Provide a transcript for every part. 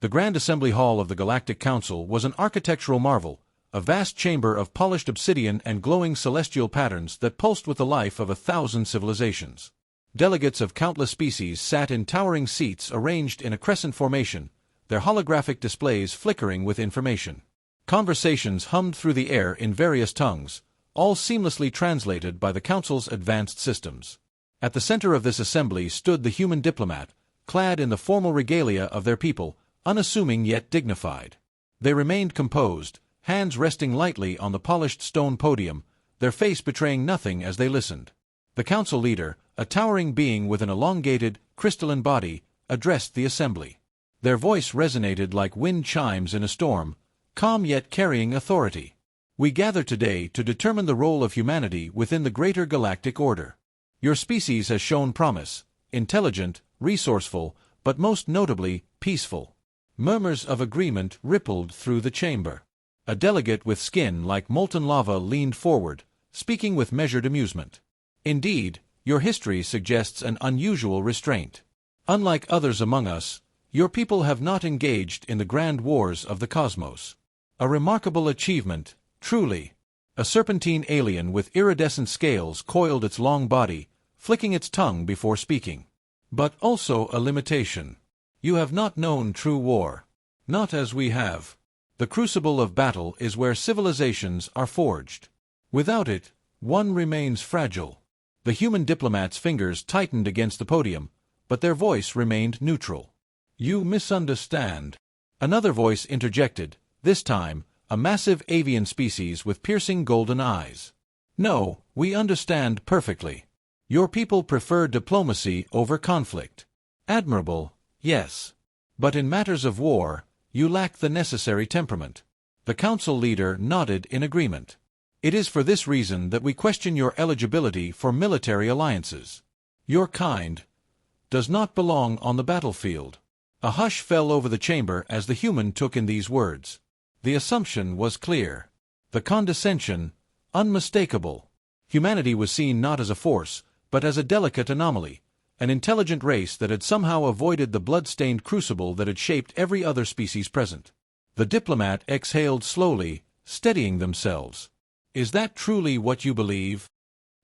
The Grand Assembly Hall of the Galactic Council was an architectural marvel, a vast chamber of polished obsidian and glowing celestial patterns that pulsed with the life of 1,000 civilizations. Delegates of countless species sat in towering seats arranged in a crescent formation, their holographic displays flickering with information. Conversations hummed through the air in various tongues, all seamlessly translated by the Council's advanced systems. At the center of this assembly stood the human diplomat, clad in the formal regalia of their people, unassuming yet dignified. They remained composed, hands resting lightly on the polished stone podium, their face betraying nothing as they listened. The council leader, a towering being with an elongated, crystalline body, addressed the assembly. Their voice resonated like wind chimes in a storm, calm yet carrying authority. We gather today to determine the role of humanity within the greater galactic order. Your species has shown promise, intelligent, resourceful, but most notably, peaceful. Murmurs of agreement rippled through the chamber. A delegate with skin like molten lava leaned forward, speaking with measured amusement. Indeed, your history suggests an unusual restraint. Unlike others among us, your people have not engaged in the grand wars of the cosmos. A remarkable achievement, truly. A serpentine alien with iridescent scales coiled its long body, flicking its tongue before speaking. But also a limitation. You have not known true war. Not as we have. The crucible of battle is where civilizations are forged. Without it, one remains fragile. The human diplomat's fingers tightened against the podium, but their voice remained neutral. You misunderstand. Another voice interjected, this time, a massive avian species with piercing golden eyes. No, we understand perfectly. Your people prefer diplomacy over conflict. Admirable, yes. But in matters of war, you lack the necessary temperament. The council leader nodded in agreement. It is for this reason that we question your eligibility for military alliances. Your kind does not belong on the battlefield. A hush fell over the chamber as the human took in these words. The assumption was clear. The condescension, unmistakable. Humanity was seen not as a force, but as a delicate anomaly, an intelligent race that had somehow avoided the blood-stained crucible that had shaped every other species present. The diplomat exhaled slowly, steadying themselves. Is that truly what you believe?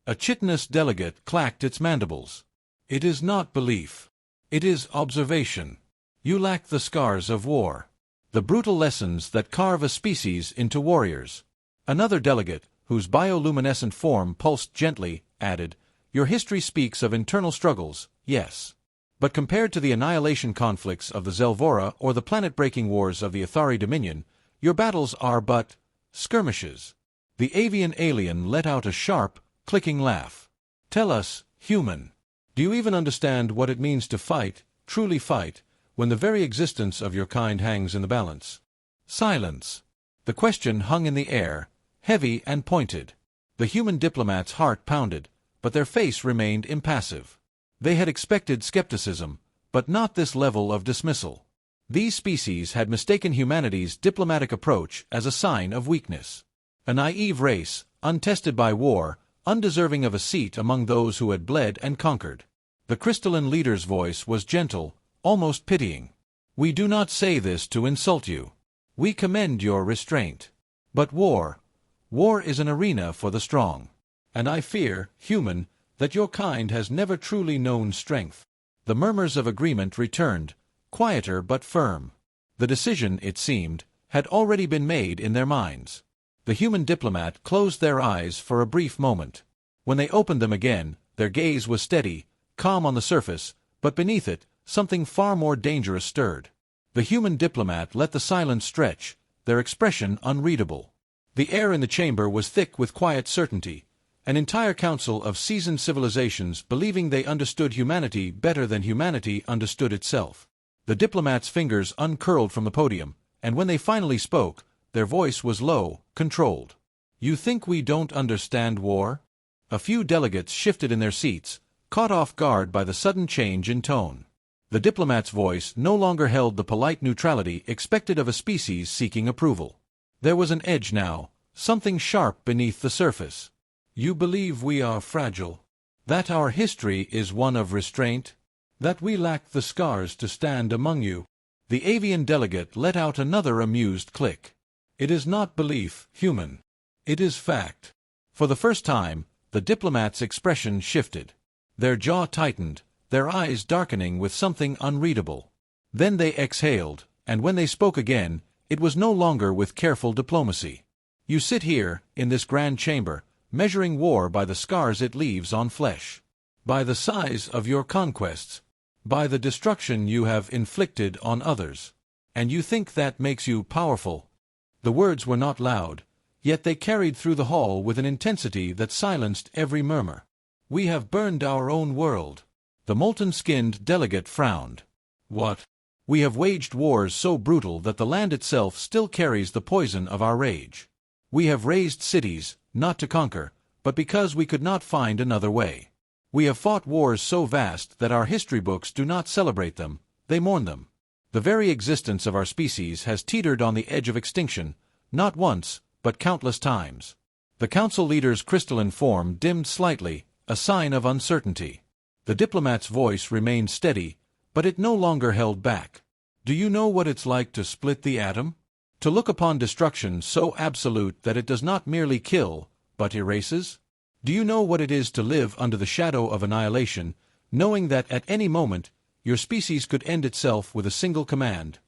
A chitinous delegate clacked its mandibles. It is not belief. It is observation. You lack the scars of war. The brutal lessons that carve a species into warriors. Another delegate, whose bioluminescent form pulsed gently, added, Your history speaks of internal struggles, yes. But compared to the annihilation conflicts of the Zelvora or the planet-breaking wars of the Athari Dominion, your battles are but skirmishes. The avian alien let out a sharp, clicking laugh. Tell us, human, do you even understand what it means to fight, truly fight, when the very existence of your kind hangs in the balance? Silence. The question hung in the air, heavy and pointed. The human diplomat's heart pounded, but their face remained impassive. They had expected skepticism, but not this level of dismissal. These species had mistaken humanity's diplomatic approach as a sign of weakness. A naive race, untested by war, undeserving of a seat among those who had bled and conquered. The crystalline leader's voice was gentle, almost pitying. We do not say this to insult you. We commend your restraint. But war is an arena for the strong. And I fear, human, that your kind has never truly known strength. The murmurs of agreement returned, quieter but firm. The decision, it seemed, had already been made in their minds. The human diplomat closed their eyes for a brief moment. When they opened them again, their gaze was steady, calm on the surface, but beneath it, something far more dangerous stirred. The human diplomat let the silence stretch, their expression unreadable. The air in the chamber was thick with quiet certainty, an entire council of seasoned civilizations believing they understood humanity better than humanity understood itself. The diplomat's fingers uncurled from the podium, and when they finally spoke, their voice was low, controlled. You think we don't understand war? A few delegates shifted in their seats, caught off guard by the sudden change in tone. The diplomat's voice no longer held the polite neutrality expected of a species seeking approval. There was an edge now, something sharp beneath the surface. You believe we are fragile? That our history is one of restraint? That we lack the scars to stand among you? The avian delegate let out another amused click. It is not belief, human. It is fact. For the first time, the diplomat's expression shifted. Their jaw tightened, their eyes darkening with something unreadable. Then they exhaled, and when they spoke again, it was no longer with careful diplomacy. You sit here, in this grand chamber, measuring war by the scars it leaves on flesh, by the size of your conquests, by the destruction you have inflicted on others. And you think that makes you powerful. The words were not loud, yet they carried through the hall with an intensity that silenced every murmur. We have burned our own world. The molten-skinned delegate frowned. What? We have waged wars so brutal that the land itself still carries the poison of our rage. We have razed cities, not to conquer, but because we could not find another way. We have fought wars so vast that our history books do not celebrate them, they mourn them. The very existence of our species has teetered on the edge of extinction, not once, but countless times. The council leader's crystalline form dimmed slightly, a sign of uncertainty. The diplomat's voice remained steady, but it no longer held back. Do you know what it's like to split the atom? To look upon destruction so absolute that it does not merely kill, but erases? Do you know what it is to live under the shadow of annihilation, knowing that at any moment, your species could end itself with a single command?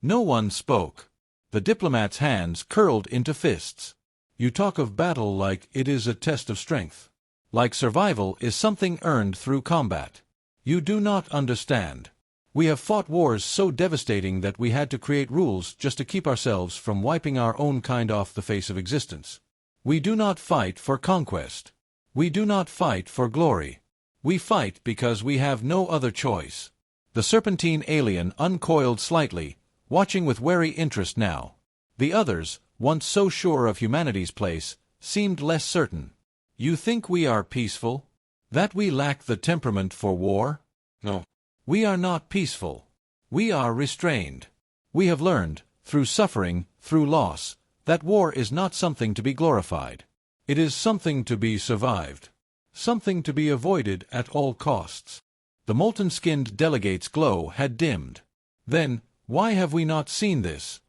No one spoke. The diplomat's hands curled into fists. You talk of battle like it is a test of strength. Like survival is something earned through combat. You do not understand. We have fought wars so devastating that we had to create rules just to keep ourselves from wiping our own kind off the face of existence. We do not fight for conquest. We do not fight for glory. We fight because we have no other choice. The serpentine alien uncoiled slightly, watching with wary interest now. The others, once so sure of humanity's place, seemed less certain. You think we are peaceful? That we lack the temperament for war? No. We are not peaceful. We are restrained. We have learned, through suffering, through loss, that war is not something to be glorified. It is something to be survived. Something to be avoided at all costs. The molten-skinned delegate's glow had dimmed. Then, why have we not seen this?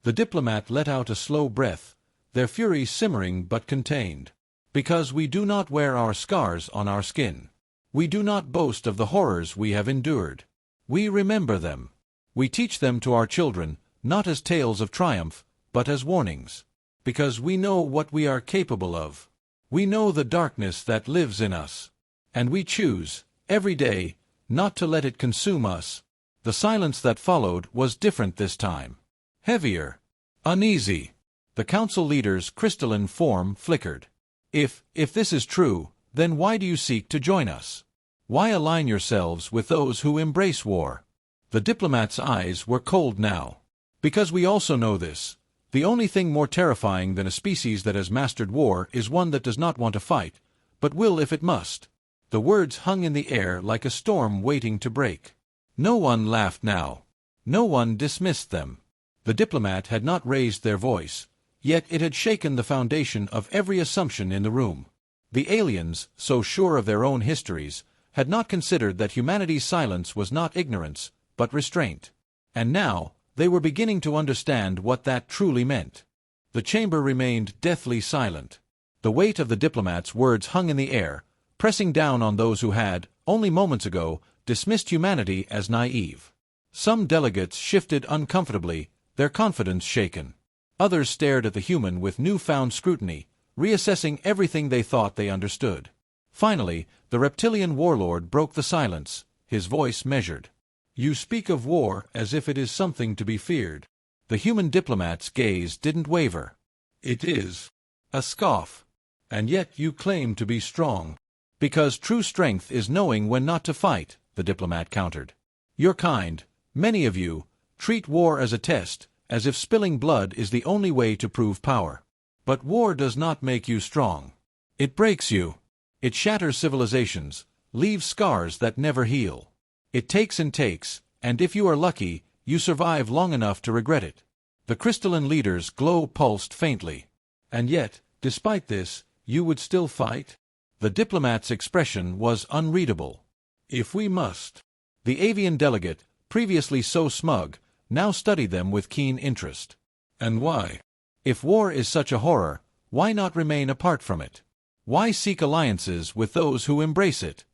The diplomat let out a slow breath, their fury simmering but contained. Because we do not wear our scars on our skin. We do not boast of the horrors we have endured. We remember them. We teach them to our children, not as tales of triumph, but as warnings. Because we know what we are capable of. We know the darkness that lives in us. And we choose, every day, not to let it consume us. The silence that followed was different this time. Heavier. Uneasy. The council leader's crystalline form flickered. If this is true, then why do you seek to join us? Why align yourselves with those who embrace war? The diplomat's eyes were cold now. Because we also know this. The only thing more terrifying than a species that has mastered war is one that does not want to fight, but will if it must. The words hung in the air like a storm waiting to break. No one laughed now. No one dismissed them. The diplomat had not raised their voice, yet it had shaken the foundation of every assumption in the room. The aliens, so sure of their own histories, had not considered that humanity's silence was not ignorance, but restraint. And now, they were beginning to understand what that truly meant. The chamber remained deathly silent. The weight of the diplomat's words hung in the air, pressing down on those who had, only moments ago, dismissed humanity as naive. Some delegates shifted uncomfortably, their confidence shaken. Others stared at the human with newfound scrutiny, reassessing everything they thought they understood. Finally, the reptilian warlord broke the silence, his voice measured. You speak of war as if it is something to be feared. The human diplomat's gaze didn't waver. It is. A scoff. And yet you claim to be strong. Because true strength is knowing when not to fight, the diplomat countered. Your kind, many of you, treat war as a test, as if spilling blood is the only way to prove power. But war does not make you strong. It breaks you. It shatters civilizations, leaves scars that never heal. It takes, and if you are lucky, you survive long enough to regret it. The crystalline leader's glow pulsed faintly. And yet, despite this, you would still fight? The diplomat's expression was unreadable. If we must. The avian delegate, previously so smug, now studied them with keen interest. And why? If war is such a horror, why not remain apart from it? Why seek alliances with those who embrace it?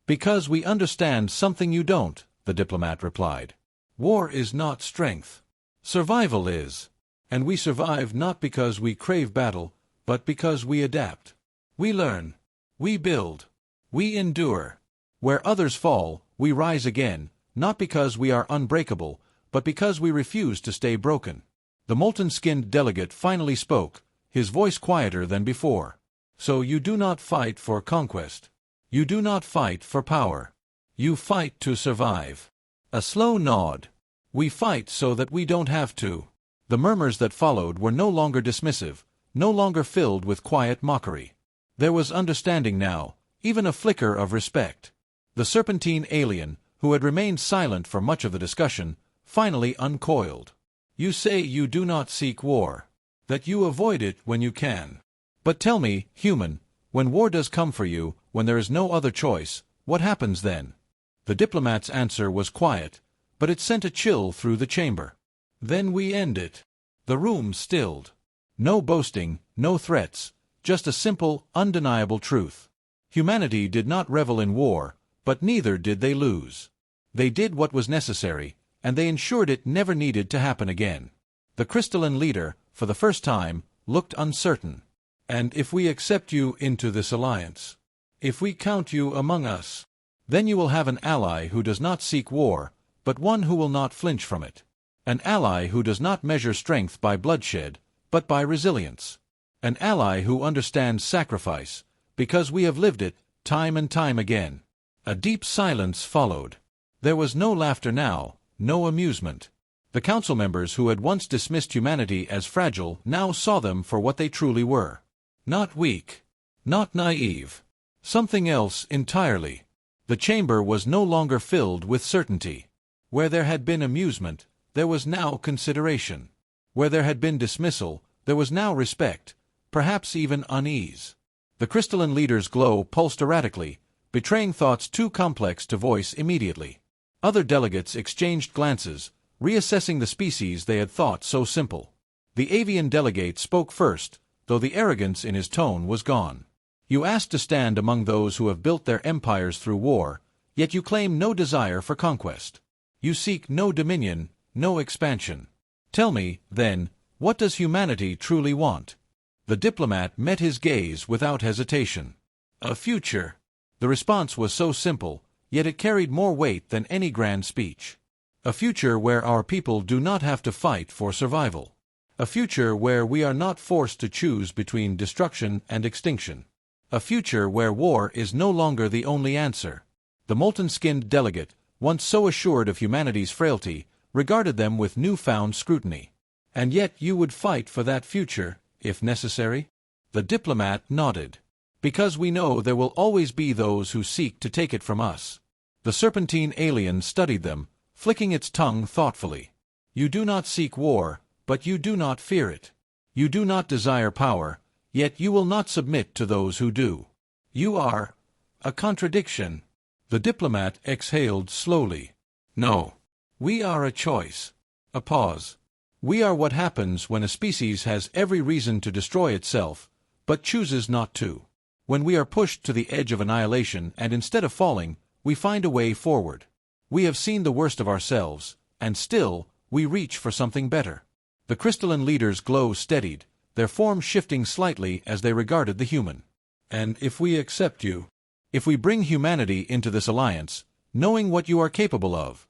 Because we understand something you don't, the diplomat replied. War is not strength. Survival is. And we survive not because we crave battle, but because we adapt. We learn. We build. We endure. Where others fall, we rise again, not because we are unbreakable, but because we refuse to stay broken. The molten-skinned delegate finally spoke, his voice quieter than before. So you do not fight for conquest. You do not fight for power. You fight to survive. A slow nod. We fight so that we don't have to. The murmurs that followed were no longer dismissive, no longer filled with quiet mockery. There was understanding now, even a flicker of respect. The serpentine alien, who had remained silent for much of the discussion, finally uncoiled. You say you do not seek war, that you avoid it when you can. But tell me, human, when war does come for you, when there is no other choice, what happens then? The diplomat's answer was quiet, but it sent a chill through the chamber. Then we end it. The room stilled. No boasting, no threats, just a simple, undeniable truth. Humanity did not revel in war, but neither did they lose. They did what was necessary, and they ensured it never needed to happen again. The crystalline leader, for the first time, looked uncertain. And if we accept you into this alliance, if we count you among us, then you will have an ally who does not seek war, but one who will not flinch from it. An ally who does not measure strength by bloodshed, but by resilience. An ally who understands sacrifice, because we have lived it, time and time again. A deep silence followed. There was no laughter now, no amusement. The council members who had once dismissed humanity as fragile now saw them for what they truly were. Not weak. Not naive. Something else entirely. The chamber was no longer filled with certainty. Where there had been amusement, there was now consideration. Where there had been dismissal, there was now respect, perhaps even unease. The crystalline leader's glow pulsed erratically, betraying thoughts too complex to voice immediately. Other delegates exchanged glances, reassessing the species they had thought so simple. The avian delegate spoke first, though the arrogance in his tone was gone. You asked to stand among those who have built their empires through war, yet you claim no desire for conquest. You seek no dominion, no expansion. Tell me, then, what does humanity truly want? The diplomat met his gaze without hesitation. A future. The response was so simple, yet it carried more weight than any grand speech. A future where our people do not have to fight for survival. A future where we are not forced to choose between destruction and extinction. A future where war is no longer the only answer. The molten-skinned delegate, once so assured of humanity's frailty, regarded them with newfound scrutiny. And yet you would fight for that future, if necessary? The diplomat nodded. Because we know there will always be those who seek to take it from us. The serpentine alien studied them, flicking its tongue thoughtfully. You do not seek war, but you do not fear it. You do not desire power, yet you will not submit to those who do. You are a contradiction. The diplomat exhaled slowly. No. We are a choice. A pause. We are what happens when a species has every reason to destroy itself, but chooses not to. When we are pushed to the edge of annihilation and instead of falling, we find a way forward. We have seen the worst of ourselves, and still, we reach for something better. The crystalline leader's glow steadied, their form shifting slightly as they regarded the human. And if we accept you, if we bring humanity into this alliance, knowing what you are capable of,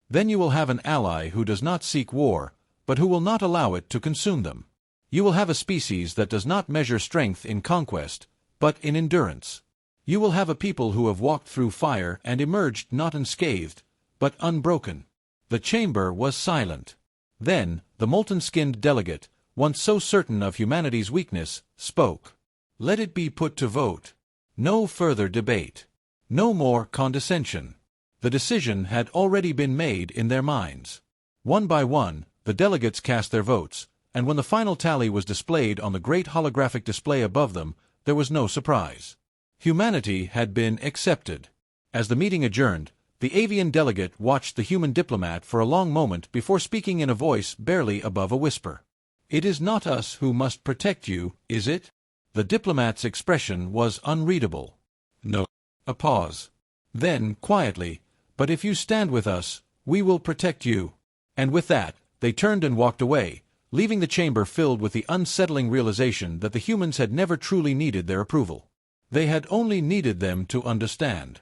then you will have an ally who does not seek war, but who will not allow it to consume them. You will have a species that does not measure strength in conquest, but in endurance. You will have a people who have walked through fire and emerged not unscathed, but unbroken. The chamber was silent. Then, the molten-skinned delegate, once so certain of humanity's weakness, spoke. Let it be put to vote. No further debate. No more condescension. The decision had already been made in their minds. One by one, the delegates cast their votes, and when the final tally was displayed on the great holographic display above them, there was no surprise. Humanity had been accepted. As the meeting adjourned, The avian delegate watched the human diplomat for a long moment before speaking in a voice barely above a whisper. "It is not us who must protect you, is it?" The diplomat's expression was unreadable. "No." A pause. Then, quietly, "But if you stand with us, we will protect you." And with that, they turned and walked away, leaving the chamber filled with the unsettling realization that the humans had never truly needed their approval. They had only needed them to understand.